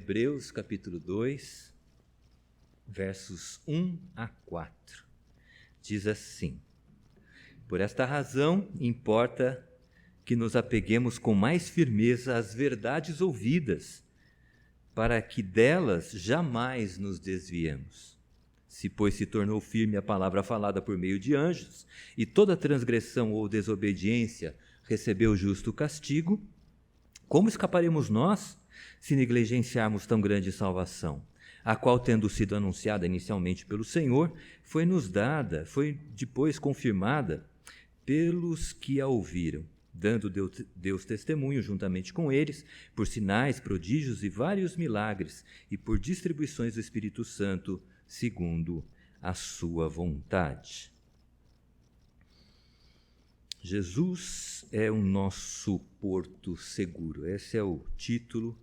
Hebreus, capítulo 2, versos 1 a 4. Diz assim: Por esta razão, importa que nos apeguemos com mais firmeza às verdades ouvidas, para que delas jamais nos desviemos. Se, pois, se tornou firme a palavra falada por meio de anjos, e toda transgressão ou desobediência recebeu justo castigo, como escaparemos nós, se negligenciarmos tão grande salvação, a qual, tendo sido anunciada inicialmente pelo Senhor, foi depois confirmada pelos que a ouviram, dando Deus testemunho juntamente com eles, por sinais, prodígios e vários milagres, e por distribuições do Espírito Santo, segundo a sua vontade. Jesus é o nosso porto seguro. Esse é o título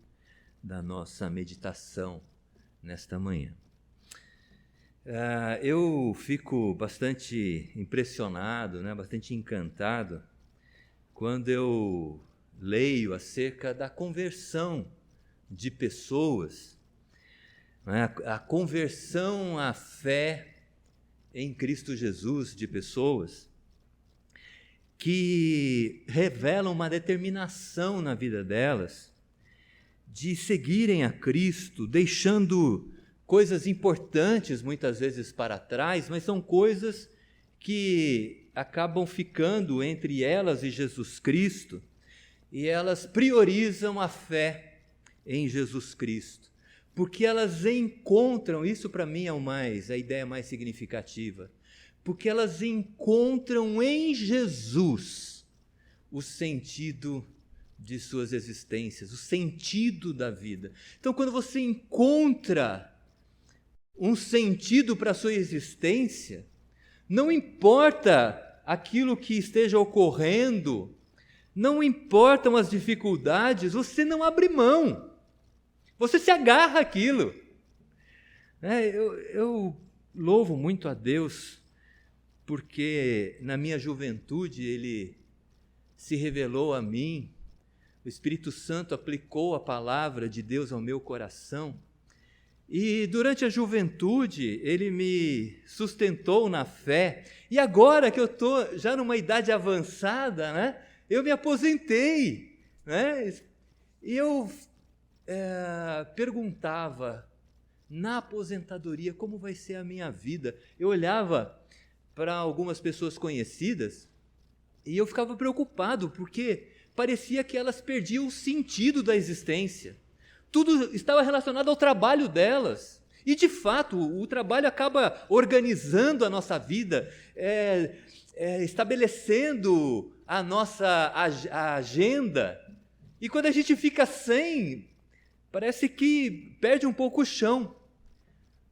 da nossa meditação nesta manhã. Eu fico bastante impressionado, bastante encantado, quando eu leio acerca da conversão de pessoas, a conversão à fé em Cristo Jesus de pessoas que revelam uma determinação na vida delas de seguirem a Cristo, deixando coisas importantes muitas vezes para trás, mas são coisas que acabam ficando entre elas e Jesus Cristo, e elas priorizam a fé em Jesus Cristo, porque elas encontram, isso para mim é a ideia mais significativa, porque elas encontram em Jesus o sentido de suas existências, o sentido da vida. Então, quando você encontra um sentido para a sua existência, não importa aquilo que esteja ocorrendo, não importam as dificuldades, você não abre mão, você se agarra àquilo. Eu louvo muito a Deus, porque na minha juventude Ele se revelou a mim, o Espírito Santo aplicou a palavra de Deus ao meu coração, e durante a juventude Ele me sustentou na fé, e agora que eu estou já numa idade avançada, eu me aposentei, e eu perguntava, na aposentadoria, como vai ser a minha vida? Eu olhava para algumas pessoas conhecidas e eu ficava preocupado, porque parecia que elas perdiam o sentido da existência. Tudo estava relacionado ao trabalho delas. E, de fato, o trabalho acaba organizando a nossa vida, estabelecendo a nossa agenda. E quando a gente fica sem, parece que perde um pouco o chão.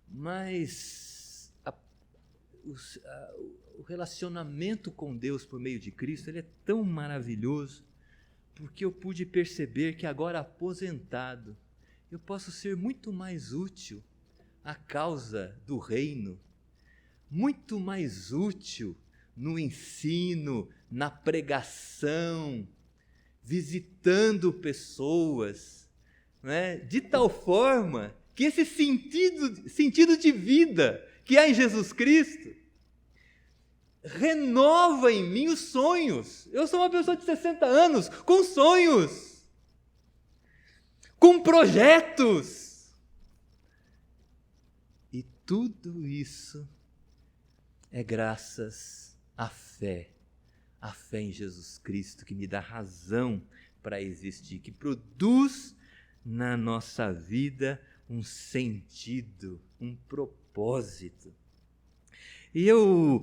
Mas o relacionamento com Deus por meio de Cristo, ele é tão maravilhoso, porque eu pude perceber que agora aposentado, eu posso ser muito mais útil à causa do reino, muito mais útil no ensino, na pregação, visitando pessoas, de tal forma que esse sentido de vida que há em Jesus Cristo renova em mim os sonhos. Eu sou uma pessoa de 60 anos, com sonhos, com projetos. E tudo isso é graças à fé em Jesus Cristo, que me dá razão para existir, que produz na nossa vida um sentido, um propósito. E eu,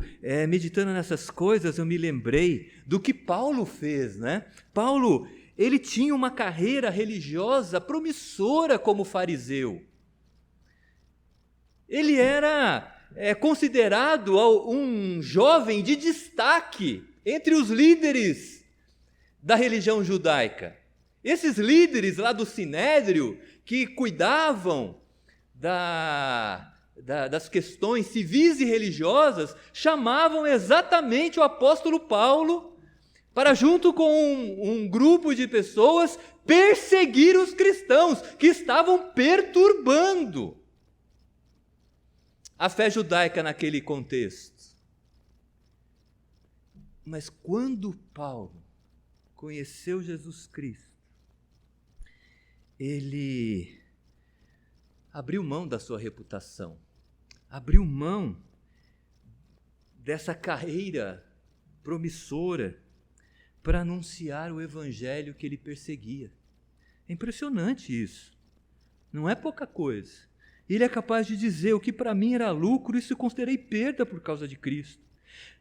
meditando nessas coisas, eu me lembrei do que Paulo fez, Paulo, ele tinha uma carreira religiosa promissora como fariseu. Ele era considerado um jovem de destaque entre os líderes da religião judaica. Esses líderes lá do Sinédrio, que cuidavam das questões civis e religiosas, chamavam exatamente o apóstolo Paulo para, junto com um grupo de pessoas, perseguir os cristãos que estavam perturbando a fé judaica naquele contexto. Mas quando Paulo conheceu Jesus Cristo, ele abriu mão da sua reputação, abriu mão dessa carreira promissora para anunciar o evangelho que ele perseguia. É impressionante isso. Não é pouca coisa. Ele é capaz de dizer: o que para mim era lucro, isso eu considerei perda por causa de Cristo.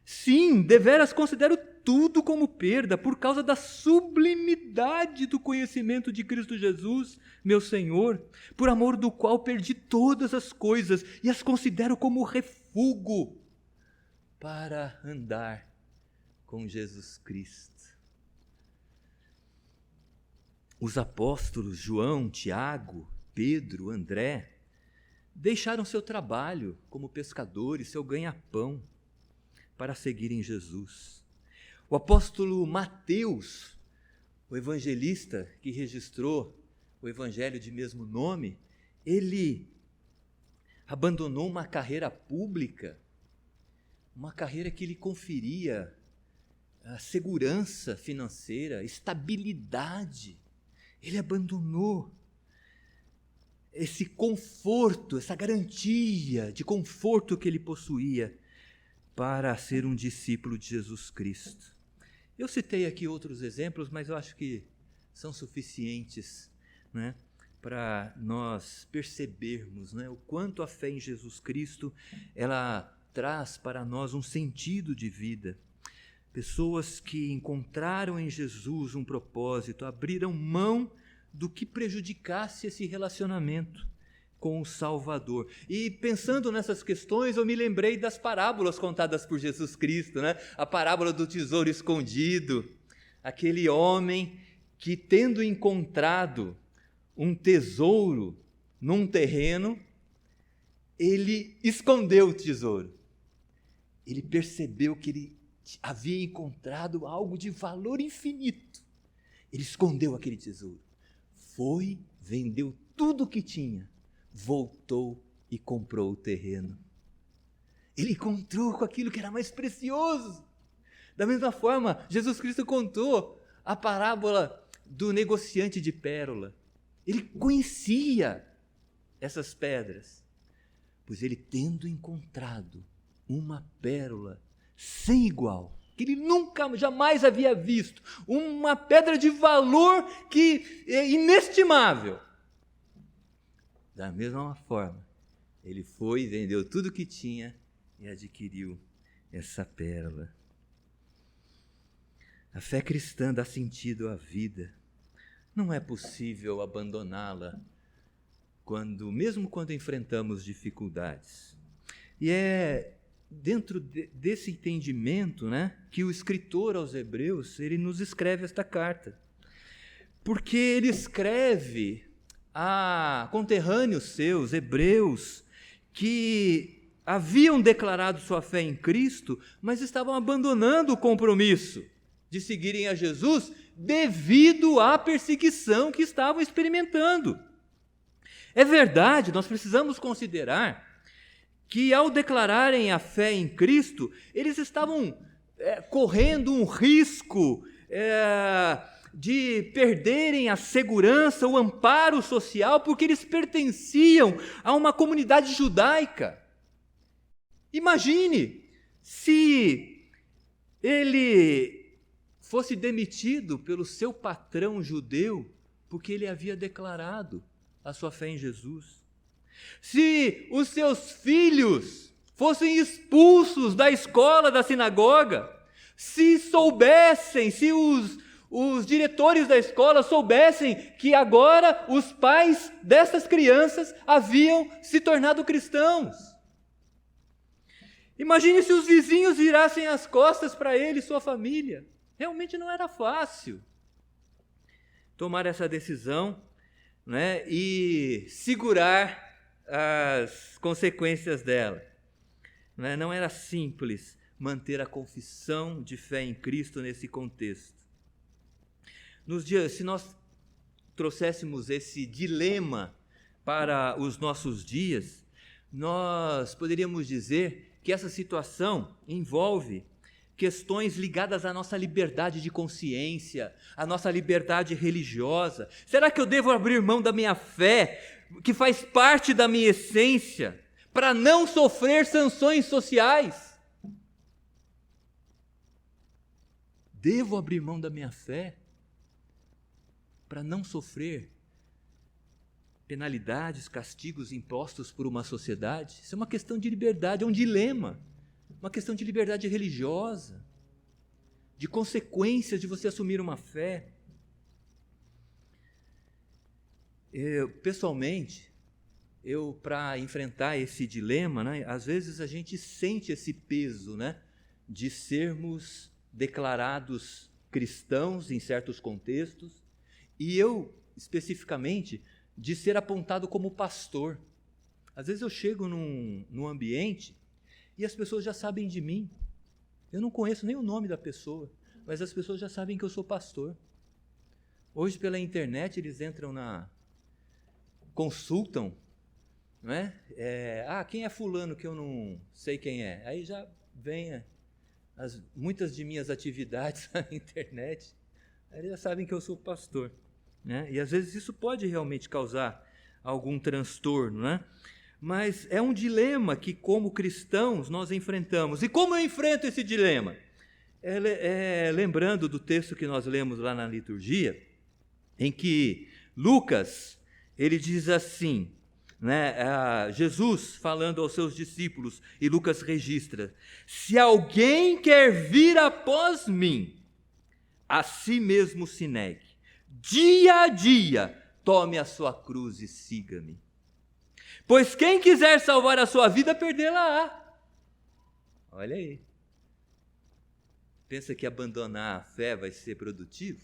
Sim, deveras considero tudo como perda por causa da sublimidade do conhecimento de Cristo Jesus, meu Senhor, por amor do qual perdi todas as coisas e as considero como refúgio para andar com Jesus Cristo. Os apóstolos João, Tiago, Pedro, André deixaram seu trabalho como pescadores, seu ganha-pão, para seguirem Jesus. O apóstolo Mateus, o evangelista que registrou o evangelho de mesmo nome, ele abandonou uma carreira pública, uma carreira que lhe conferia a segurança financeira, estabilidade. Ele abandonou esse conforto, essa garantia de conforto que ele possuía para ser um discípulo de Jesus Cristo. Eu citei aqui outros exemplos, mas eu acho que são suficientes, né, para nós percebermos, né, o quanto a fé em Jesus Cristo ela traz para nós um sentido de vida. Pessoas que encontraram em Jesus um propósito, abriram mão do que prejudicasse esse relacionamento com o Salvador. E pensando nessas questões, eu me lembrei das parábolas contadas por Jesus Cristo, né? A parábola do tesouro escondido, aquele homem que, tendo encontrado um tesouro num terreno, ele escondeu o tesouro. Ele percebeu que ele havia encontrado algo de valor infinito. Ele escondeu aquele tesouro. Foi, vendeu tudo o que tinha, voltou e comprou o terreno. Ele encontrou com aquilo que era mais precioso. Da mesma forma, Jesus Cristo contou a parábola do negociante de pérola. Ele conhecia essas pedras, pois ele, tendo encontrado uma pérola sem igual, que ele nunca, jamais havia visto, uma pedra de valor que é inestimável. Da mesma forma, ele foi, vendeu tudo o que tinha e adquiriu essa pérola. A fé cristã dá sentido à vida. Não é possível abandoná-la mesmo quando enfrentamos dificuldades. E é dentro desse entendimento, né, que o escritor aos Hebreus, ele nos escreve esta carta. Porque ele escreve a conterrâneos seus, hebreus, que haviam declarado sua fé em Cristo, mas estavam abandonando o compromisso de seguirem a Jesus devido à perseguição que estavam experimentando. É verdade, nós precisamos considerar que, ao declararem a fé em Cristo, eles estavam correndo um risco de perderem a segurança, o amparo social, porque eles pertenciam a uma comunidade judaica. Imagine se ele fosse demitido pelo seu patrão judeu, porque ele havia declarado a sua fé em Jesus. Se os seus filhos fossem expulsos da escola, da sinagoga, se os diretores da escola soubessem que agora os pais dessas crianças haviam se tornado cristãos. Imagine se os vizinhos virassem as costas para ele e sua família. Realmente não era fácil tomar essa decisão, né, e segurar as consequências dela. Não era simples, manter a confissão de fé em Cristo nesse contexto. Nos dias, se nós trouxéssemos esse dilema para os nossos dias, nós poderíamos dizer que essa situação envolve questões ligadas à nossa liberdade de consciência, à nossa liberdade religiosa. Será que eu devo abrir mão da minha fé, que faz parte da minha essência, para não sofrer sanções sociais? Devo abrir mão da minha fé para não sofrer penalidades, castigos impostos por uma sociedade? Isso é uma questão de liberdade, é um dilema. Uma questão de liberdade religiosa, de consequências de você assumir uma fé. Pessoalmente, para enfrentar esse dilema, né, às vezes a gente sente esse peso, né, de sermos declarados cristãos em certos contextos, e eu, especificamente, de ser apontado como pastor. Às vezes eu chego num ambiente e as pessoas já sabem de mim. Eu não conheço nem o nome da pessoa, mas as pessoas já sabem que eu sou pastor. Hoje, pela internet, eles entram consultam, não é? Quem é fulano que eu não sei quem é? Aí já vem muitas de minhas atividades na internet, aí eles já sabem que eu sou pastor, né? E às vezes isso pode realmente causar algum transtorno, né? Mas é um dilema que, como cristãos, nós enfrentamos. E como eu enfrento esse dilema? Lembrando do texto que nós lemos lá na liturgia, em que Lucas, ele diz assim, né, Jesus falando aos seus discípulos, e Lucas registra: se alguém quer vir após mim, a si mesmo se negue, dia a dia tome a sua cruz e siga-me. Pois quem quiser salvar a sua vida, perdê-la-á. Olha aí. Pensa que abandonar a fé vai ser produtivo?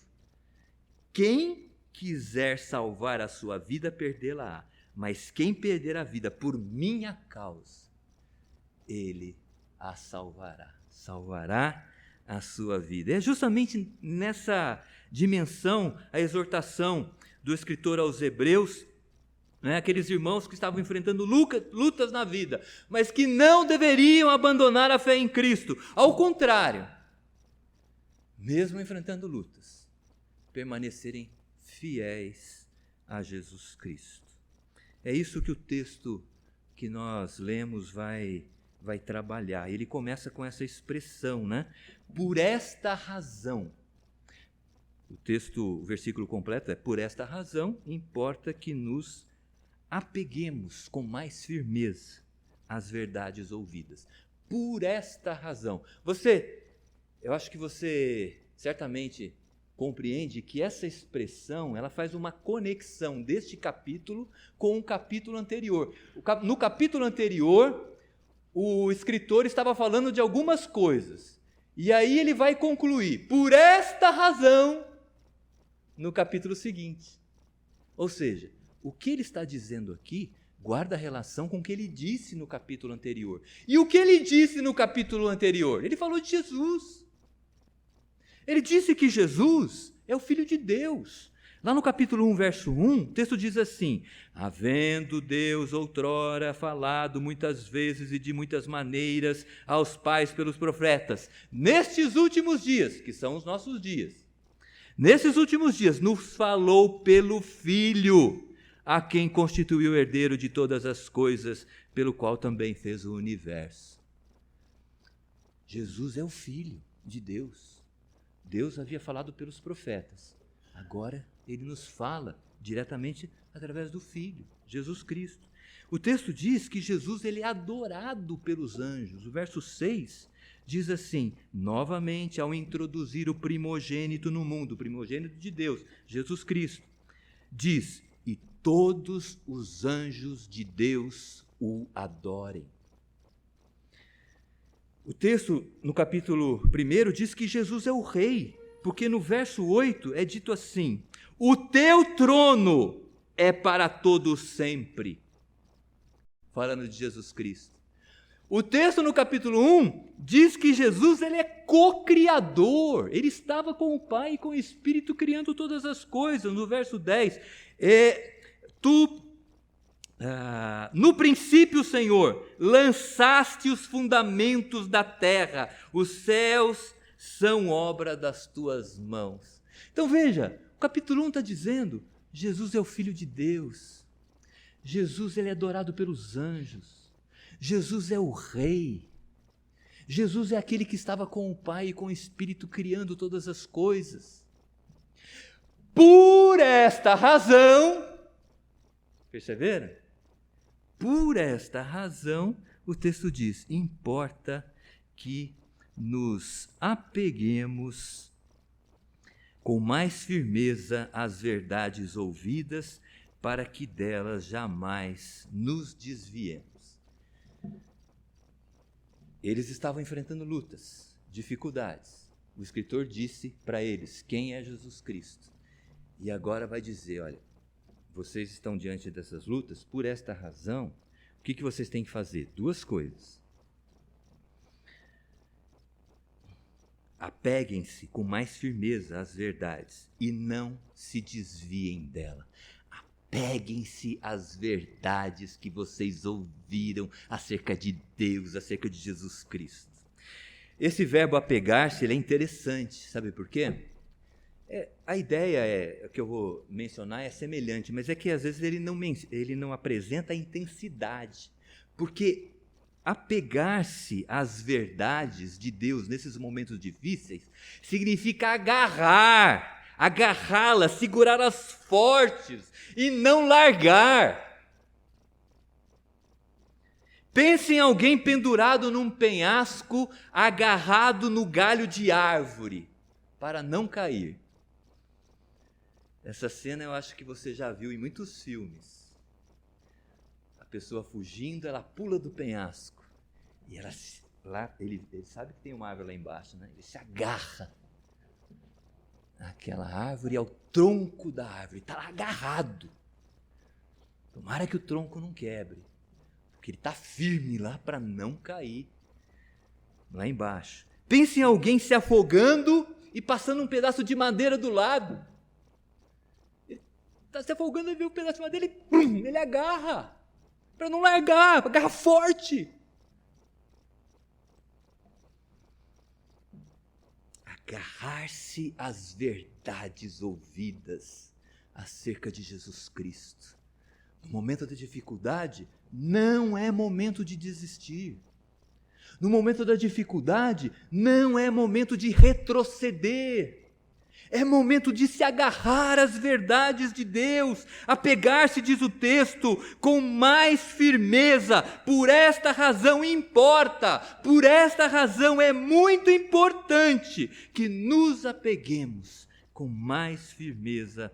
Quem quiser salvar a sua vida, perdê-la-á. Mas quem perder a vida por minha causa, ele a salvará. Salvará a sua vida. É justamente nessa dimensão a exortação do escritor aos Hebreus, né, aqueles irmãos que estavam enfrentando lutas na vida, mas que não deveriam abandonar a fé em Cristo. Ao contrário, mesmo enfrentando lutas, permanecerem fiéis a Jesus Cristo. É isso que o texto que nós lemos vai trabalhar. Ele começa com essa expressão, né? Por esta razão. O versículo completo é: por esta razão importa que nos apeguemos com mais firmeza às verdades ouvidas. Por esta razão. Eu acho que você certamente compreende que essa expressão, ela faz uma conexão deste capítulo com o capítulo anterior. No capítulo anterior, o escritor estava falando de algumas coisas, e aí ele vai concluir, por esta razão, no capítulo seguinte. Ou seja, o que ele está dizendo aqui guarda relação com o que ele disse no capítulo anterior. E o que ele disse no capítulo anterior? Ele falou de Jesus. Ele disse que Jesus é o Filho de Deus. Lá no capítulo 1, verso 1, o texto diz assim: havendo Deus outrora falado muitas vezes e de muitas maneiras aos pais pelos profetas, nestes últimos dias, que são os nossos dias, nesses últimos dias nos falou pelo Filho, a quem constituiu o herdeiro de todas as coisas, pelo qual também fez o universo. Jesus é o Filho de Deus. Deus havia falado pelos profetas. Agora ele nos fala diretamente através do Filho, Jesus Cristo. O texto diz que Jesus ele é adorado pelos anjos. O verso 6 diz assim: novamente, ao introduzir o primogênito no mundo, o primogênito de Deus, Jesus Cristo, diz: e todos os anjos de Deus o adorem. O texto, no capítulo 1, diz que Jesus é o Rei, porque no verso 8 é dito assim: o teu trono é para todo sempre. Falando de Jesus Cristo. O texto no capítulo 1 diz que Jesus ele é co-criador, ele estava com o Pai e com o Espírito criando todas as coisas. No verso 10, no princípio, Senhor, lançaste os fundamentos da terra, os céus são obra das tuas mãos. Então veja, o capítulo 1 está dizendo, Jesus é o Filho de Deus, Jesus ele é adorado pelos anjos, Jesus é o Rei, Jesus é aquele que estava com o Pai e com o Espírito criando todas as coisas. Por esta razão, perceberam? Por esta razão, o texto diz, importa que nos apeguemos com mais firmeza às verdades ouvidas, para que delas jamais nos desviemos. Eles estavam enfrentando lutas, dificuldades. O escritor disse para eles quem é Jesus Cristo. E agora vai dizer, olha, vocês estão diante dessas lutas, por esta razão, o que vocês têm que fazer? Duas coisas. Apeguem-se com mais firmeza às verdades e não se desviem dela. Apeguem-se às verdades que vocês ouviram acerca de Deus, acerca de Jesus Cristo. Esse verbo apegar-se, ele é interessante, sabe por quê? A ideia que eu vou mencionar é semelhante, mas é que às vezes ele não apresenta a intensidade, porque apegar-se às verdades de Deus nesses momentos difíceis significa agarrá-las, segurá-las fortes e não largar. Pense em alguém pendurado num penhasco, agarrado no galho de árvore, para não cair. Essa cena eu acho que você já viu em muitos filmes. A pessoa fugindo, ela pula do penhasco. E ele sabe que tem uma árvore lá embaixo, né? Ele se agarra àquela árvore, ao tronco da árvore. Está lá agarrado. Tomara que o tronco não quebre. Porque ele está firme lá para não cair lá embaixo. Pense em alguém se afogando e passando um pedaço de madeira do lado. Está se afogando e vê um pedaço de madeira e ele agarra, para não largar, agarra forte. Agarrar-se às verdades ouvidas acerca de Jesus Cristo. No momento da dificuldade, não é momento de desistir. No momento da dificuldade, não é momento de retroceder. É momento de se agarrar às verdades de Deus, apegar-se, diz o texto, com mais firmeza. Por esta razão importa, por esta razão é muito importante que nos apeguemos com mais firmeza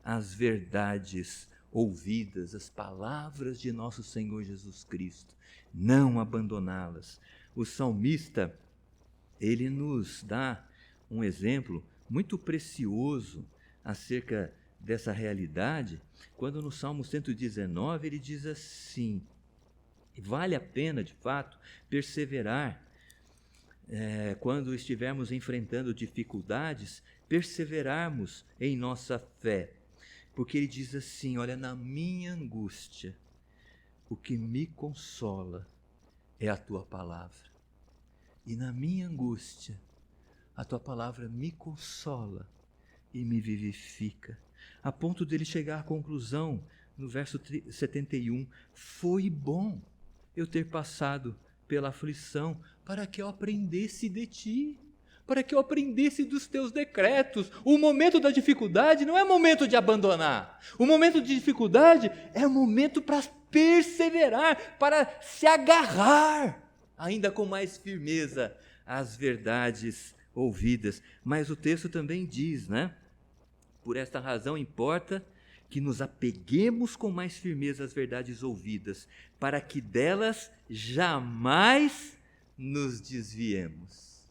às verdades ouvidas, às palavras de nosso Senhor Jesus Cristo, não abandoná-las. O salmista, ele nos dá um exemplo muito precioso acerca dessa realidade, quando no Salmo 119 ele diz assim, vale a pena de fato perseverar, quando estivermos enfrentando dificuldades, perseverarmos em nossa fé, porque ele diz assim, olha, na minha angústia, o que me consola é a tua palavra, e na minha angústia, a tua palavra me consola e me vivifica, a ponto dele chegar à conclusão, no verso 71, foi bom eu ter passado pela aflição, para que eu aprendesse de ti, para que eu aprendesse dos teus decretos. O momento da dificuldade não é momento de abandonar, o momento de dificuldade é momento para perseverar, para se agarrar, ainda com mais firmeza, às verdades ouvidas. Mas o texto também diz, né? Por esta razão importa que nos apeguemos com mais firmeza às verdades ouvidas, para que delas jamais nos desviemos.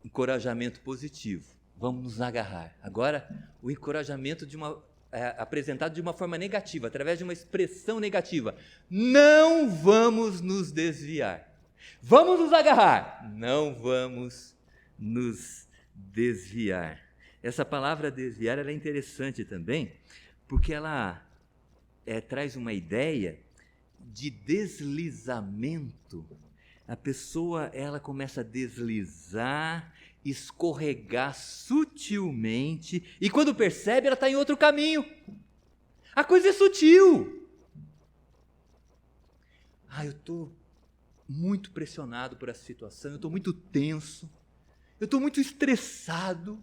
Encorajamento positivo. Vamos nos agarrar. Agora, o encorajamento de uma apresentado de uma forma negativa, através de uma expressão negativa. Não vamos nos desviar. Vamos nos agarrar. Não vamos nos desviar. Essa palavra desviar ela é interessante também, porque ela traz uma ideia de deslizamento. A pessoa ela começa a deslizar, escorregar sutilmente, e quando percebe, ela está em outro caminho. A coisa é sutil. Eu estou muito pressionado por essa situação, eu estou muito tenso, eu estou muito estressado.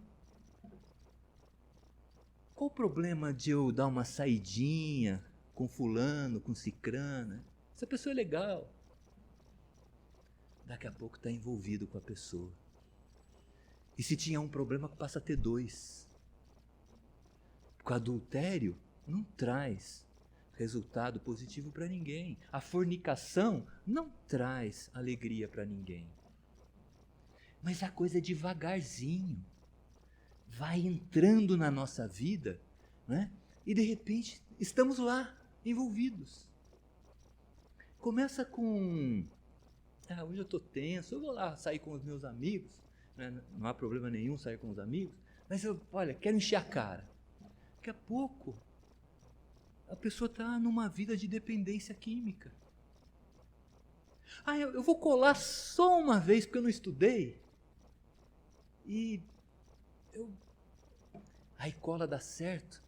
Qual o problema de eu dar uma saidinha com fulano, com cicrana? Essa pessoa é legal. Daqui a pouco está envolvido com a pessoa. E se tinha um problema, passa a ter dois. Porque o adultério não traz resultado positivo para ninguém. A fornicação não traz alegria para ninguém. Mas a coisa é devagarzinho. Vai entrando na nossa vida, né? E de repente estamos lá, envolvidos. Começa com, hoje eu estou tenso, eu vou lá sair com os meus amigos, né? Não há problema nenhum sair com os amigos, mas quero encher a cara. Daqui a pouco, a pessoa está numa vida de dependência química. Eu vou colar só uma vez porque eu não estudei, e aí cola, dá certo,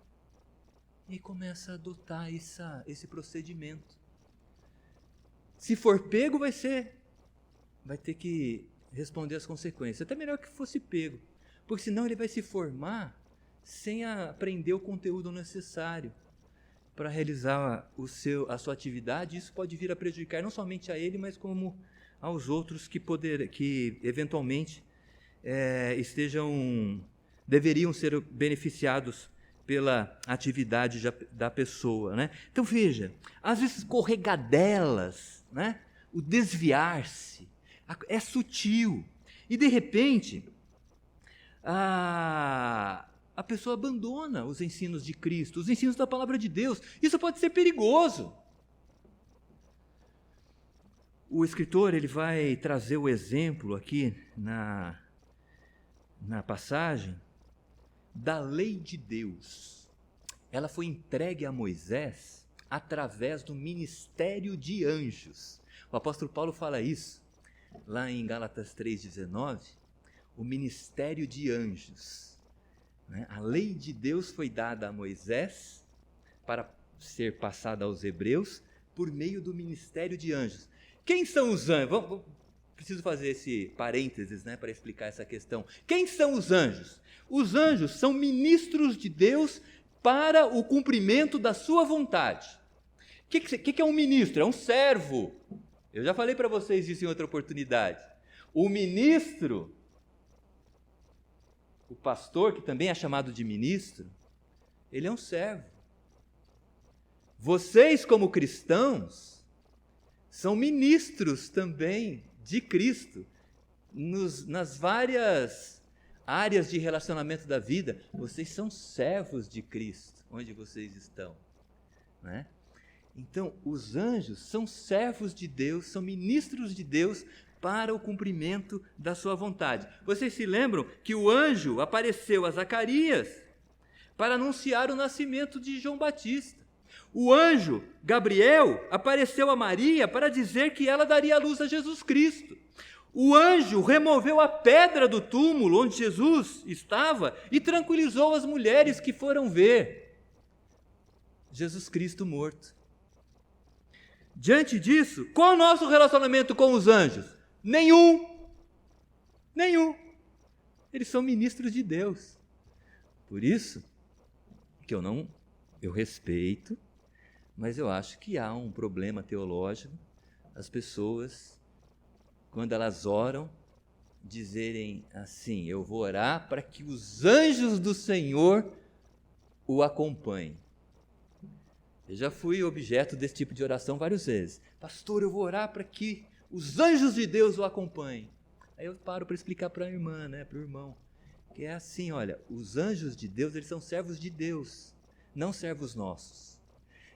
e aí começa a adotar esse procedimento. Se for pego, vai ter que responder as consequências. Até melhor que fosse pego, porque senão ele vai se formar sem aprender o conteúdo necessário para realizar a sua atividade. Isso pode vir a prejudicar não somente a ele, mas como aos outros que eventualmente deveriam ser beneficiados pela atividade da pessoa, né? Então veja, às vezes escorregadelas, né? O desviar-se é sutil, e de repente a pessoa abandona os ensinos de Cristo, os ensinos da palavra de Deus. Isso pode ser perigoso. O escritor ele vai trazer o exemplo aqui na passagem da lei de Deus. Ela foi entregue a Moisés através do ministério de anjos. O apóstolo Paulo fala isso lá em Gálatas 3,19, o ministério de anjos. A lei de Deus foi dada a Moisés para ser passada aos hebreus por meio do ministério de anjos. Quem são os anjos? Preciso fazer esse parênteses, né, para explicar essa questão. Quem são os anjos? Os anjos são ministros de Deus para o cumprimento da sua vontade. O que é um ministro? É um servo. Eu já falei para vocês isso em outra oportunidade. O ministro, o pastor, que também é chamado de ministro, ele é um servo. Vocês, como cristãos, são ministros também de Cristo, nas várias áreas de relacionamento da vida. Vocês são servos de Cristo, onde vocês estão, né? Então, os anjos são servos de Deus, são ministros de Deus para o cumprimento da sua vontade. Vocês se lembram que o anjo apareceu a Zacarias para anunciar o nascimento de João Batista. O anjo Gabriel apareceu a Maria para dizer que ela daria à luz a Jesus Cristo. O anjo removeu a pedra do túmulo onde Jesus estava e tranquilizou as mulheres que foram ver Jesus Cristo morto. Diante disso, qual é o nosso relacionamento com os anjos? Nenhum. Eles são ministros de Deus. Por isso que eu respeito, mas eu acho que há um problema teológico. As pessoas, quando elas oram, dizerem assim: eu vou orar para que os anjos do Senhor o acompanhem. Eu já fui objeto desse tipo de oração várias vezes. Pastor, eu vou orar para que os anjos de Deus o acompanhem. Aí eu paro para explicar para a irmã, para o irmão, que é assim: olha, os anjos de Deus, eles são servos de Deus. não servos nossos.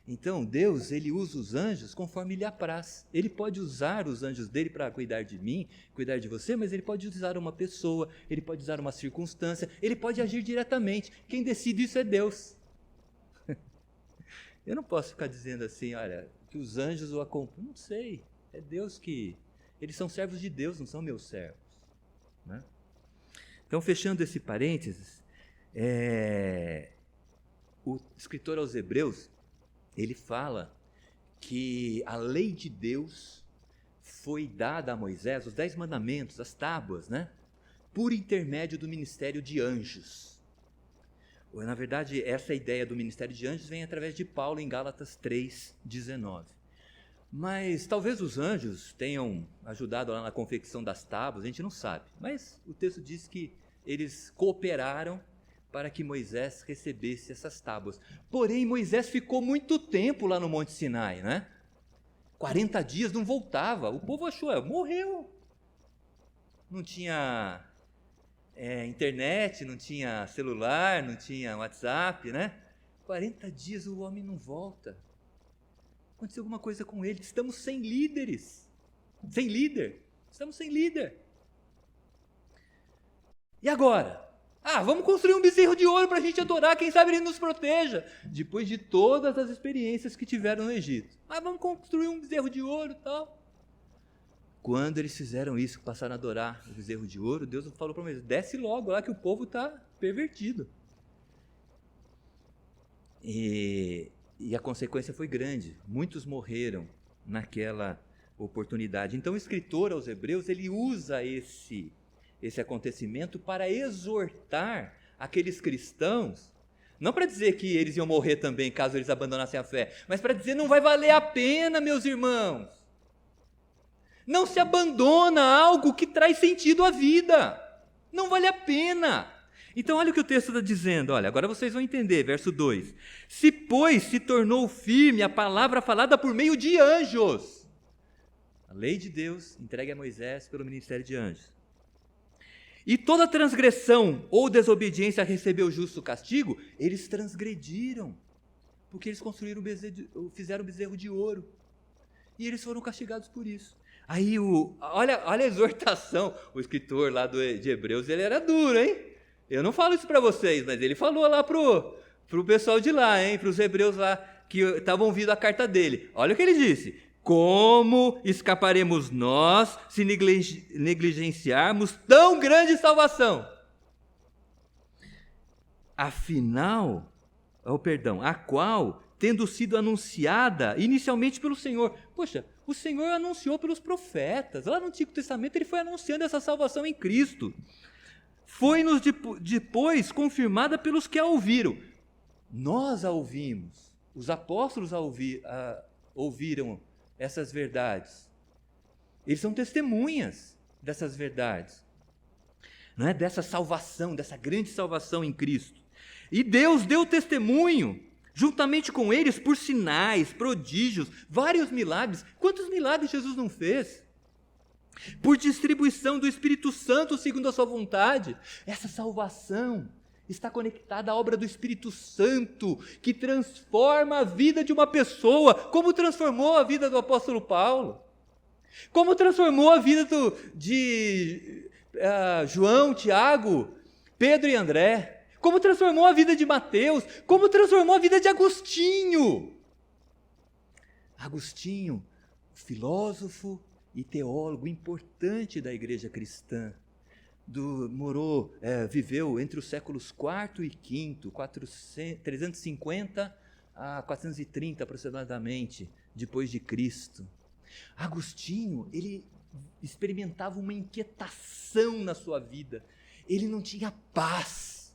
Então, Deus, ele usa os anjos conforme lhe apraz. Ele pode usar os anjos dele para cuidar de mim, cuidar de você, mas ele pode usar uma pessoa, ele pode usar uma circunstância, ele pode agir diretamente. Quem decide isso é Deus. Eu não posso ficar dizendo assim, olha, que os anjos o acompanham. Não sei, é Deus que... Eles são servos de Deus, não são meus servos. Né? Então, fechando esse parênteses, o escritor aos Hebreus, ele fala que a lei de Deus foi dada a Moisés, os 10 mandamentos, as tábuas, né? Por intermédio do ministério de anjos. Na verdade, essa ideia do ministério de anjos vem através de Paulo em Gálatas 3:19. Mas talvez os anjos tenham ajudado lá na confecção das tábuas, a gente não sabe. Mas o texto diz que eles cooperaram para que Moisés recebesse essas tábuas. Porém, Moisés ficou muito tempo lá no Monte Sinai, né? 40 dias, não voltava. O povo achou, morreu. Não tinha internet, não tinha celular, não tinha WhatsApp, né? 40 dias o homem não volta. Aconteceu alguma coisa com ele. Estamos sem líderes. Sem líder. Estamos sem líder. E agora? Vamos construir um bezerro de ouro para a gente adorar, quem sabe ele nos proteja. Depois de todas as experiências que tiveram no Egito. Vamos construir um bezerro de ouro e tal. Quando eles fizeram isso, passaram a adorar o bezerro de ouro, Deus falou para Moisés, desce logo lá que o povo está pervertido. E a consequência foi grande. Muitos morreram naquela oportunidade. Então o escritor aos Hebreus, ele usa esse acontecimento para exortar aqueles cristãos, não para dizer que eles iam morrer também caso eles abandonassem a fé, mas para dizer, não vai valer a pena, meus irmãos. Não se abandona algo que traz sentido à vida. Não vale a pena. Então olha o que o texto está dizendo, olha, agora vocês vão entender, verso 2. Se, pois, se tornou firme a palavra falada por meio de anjos. A lei de Deus entregue a Moisés pelo ministério de anjos. E toda transgressão ou desobediência recebeu justo castigo, eles transgrediram, porque eles fizeram o bezerro de ouro, e eles foram castigados por isso. Aí, olha a exortação, o escritor lá de Hebreus, ele era duro, hein? Eu não falo isso para vocês, mas ele falou lá pro pessoal de lá, hein? Para os hebreus lá, que estavam ouvindo a carta dele. Olha o que ele disse. Como escaparemos nós se negligenciarmos tão grande salvação? Afinal, a qual, tendo sido anunciada inicialmente pelo Senhor. Poxa, o Senhor anunciou pelos profetas. Lá no Antigo Testamento ele foi anunciando essa salvação em Cristo. Foi-nos depois confirmada pelos que a ouviram. Nós a ouvimos. Os apóstolos ouviram essas verdades. Eles são testemunhas dessas verdades, não é? Dessa salvação, dessa grande salvação em Cristo. E Deus deu testemunho, juntamente com eles, por sinais, prodígios, vários milagres. Quantos milagres Jesus não fez? Por distribuição do Espírito Santo segundo a sua vontade. Essa salvação está conectada à obra do Espírito Santo, que transforma a vida de uma pessoa, como transformou a vida do apóstolo Paulo, como transformou a vida de João, Tiago, Pedro e André, como transformou a vida de Mateus, como transformou a vida de Agostinho. Agostinho, filósofo e teólogo importante da igreja cristã, viveu entre os séculos IV e V, 350 a 430 aproximadamente, depois de Cristo. Agostinho, ele experimentava uma inquietação na sua vida, ele não tinha paz,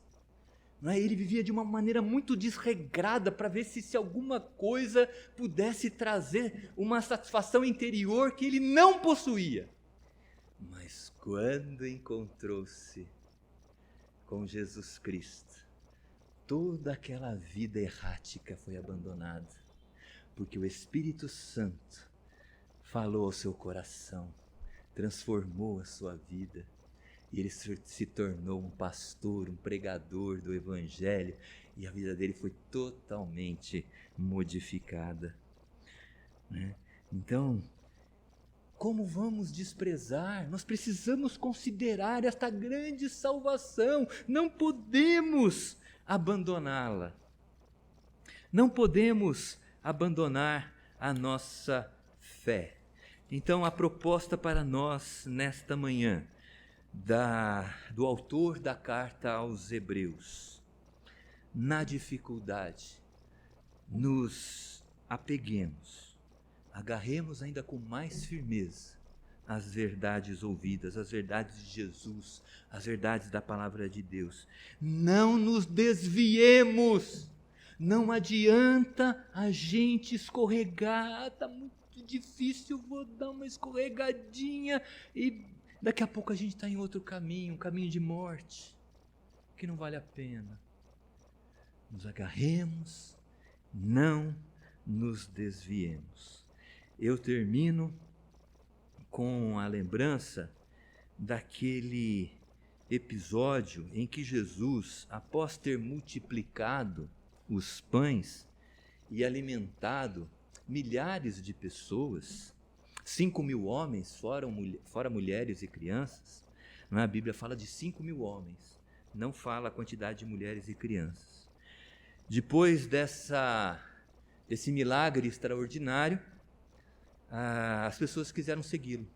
não é? Ele vivia de uma maneira muito desregrada para ver se alguma coisa pudesse trazer uma satisfação interior que ele não possuía. Mas quando encontrou-se com Jesus Cristo, toda aquela vida errática foi abandonada, porque o Espírito Santo falou ao seu coração, transformou a sua vida, e ele se tornou um pastor, um pregador do Evangelho, E a vida dele foi totalmente modificada, né? Então, como vamos desprezar? Nós precisamos considerar esta grande salvação. Não podemos abandoná-la. Não podemos abandonar a nossa fé. Então, a proposta para nós nesta manhã, do autor da carta aos Hebreus: na dificuldade, nos apeguemos, agarremos ainda com mais firmeza as verdades ouvidas, as verdades de Jesus, as verdades da palavra de Deus. Não nos desviemos. Não adianta a gente escorregar. Está muito difícil, vou dar uma escorregadinha e daqui a pouco a gente está em outro caminho, um caminho de morte, que não vale a pena. Nos agarremos, não nos desviemos. Eu termino com a lembrança daquele episódio em que Jesus, após ter multiplicado os pães e alimentado milhares de pessoas, 5.000 homens, fora mulheres e crianças, não é? A Bíblia fala de 5.000 homens, não fala a quantidade de mulheres e crianças. Depois desse milagre extraordinário, as pessoas quiseram segui-lo.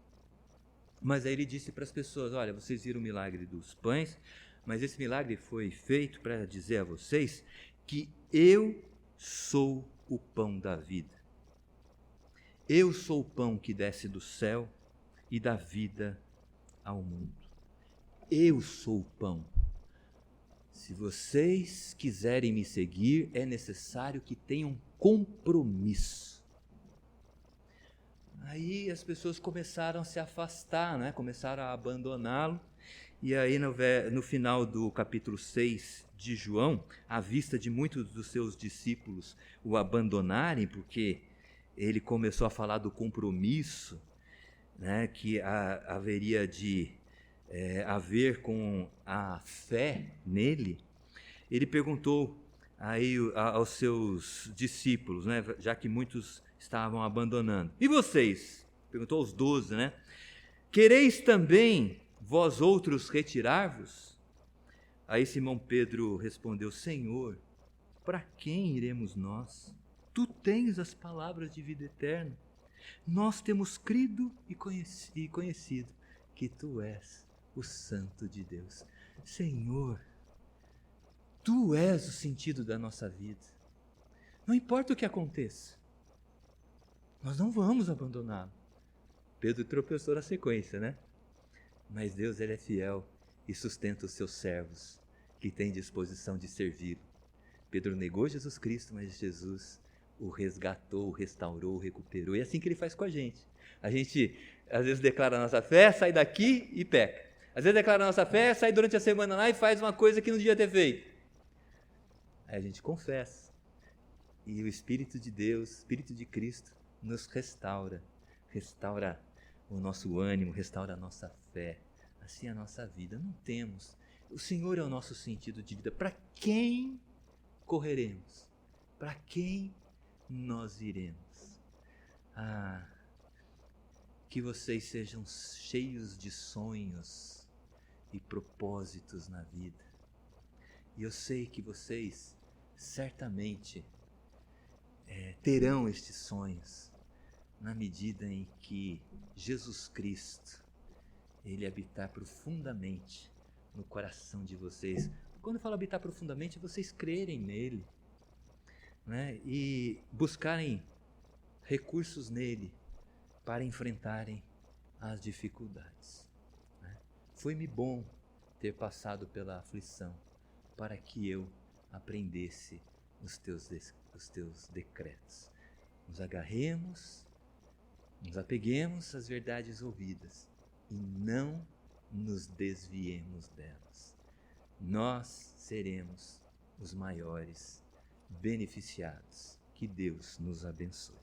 Mas aí ele disse para as pessoas: olha, vocês viram o milagre dos pães, mas esse milagre foi feito para dizer a vocês que eu sou o pão da vida. Eu sou o pão que desce do céu e dá vida ao mundo. Eu sou o pão. Se vocês quiserem me seguir, é necessário que tenham compromisso. Aí as pessoas começaram a se afastar, né? Começaram a abandoná-lo. E aí no final do capítulo 6 de João, à vista de muitos dos seus discípulos o abandonarem, porque ele começou a falar do compromisso, né, que haveria de haver com a fé nele, ele perguntou aí aos seus discípulos, né, já que muitos estavam abandonando: e vocês? Perguntou aos 12, né? Quereis também vós outros retirar-vos? Aí Simão Pedro respondeu: Senhor, para quem iremos nós? Tu tens as palavras de vida eterna. Nós temos crido e conhecido que Tu és o Santo de Deus. Senhor, Tu és o sentido da nossa vida. Não importa o que aconteça, nós não vamos abandoná-lo. Pedro tropeçou na sequência, né? Mas Deus, Ele é fiel e sustenta os seus servos que têm disposição de servi-lo. Pedro negou Jesus Cristo, mas Jesus o resgatou, o restaurou, o recuperou. E é assim que Ele faz com a gente. A gente, às vezes, declara a nossa fé, sai daqui e peca. Às vezes declara a nossa fé, sai durante a semana lá e faz uma coisa que não devia ter feito. Aí a gente confessa. E o Espírito de Deus, o Espírito de Cristo, nos restaura. Restaura o nosso ânimo, restaura a nossa fé. Assim é a nossa vida. Não temos. O Senhor é o nosso sentido de vida. Para quem correremos? Para quem nós iremos? Que vocês sejam cheios de sonhos e propósitos na vida. E eu sei que vocês certamente terão estes sonhos na medida em que Jesus Cristo, Ele habitar profundamente no coração de vocês. Quando eu falo habitar profundamente, vocês crerem nele, né? E buscarem recursos nele para enfrentarem as dificuldades, né? Foi-me bom ter passado pela aflição para que eu aprendesse os teus decretos. Nos agarremos, nos apeguemos às verdades ouvidas e não nos desviemos delas. Nós seremos os maiores beneficiados. Que Deus nos abençoe.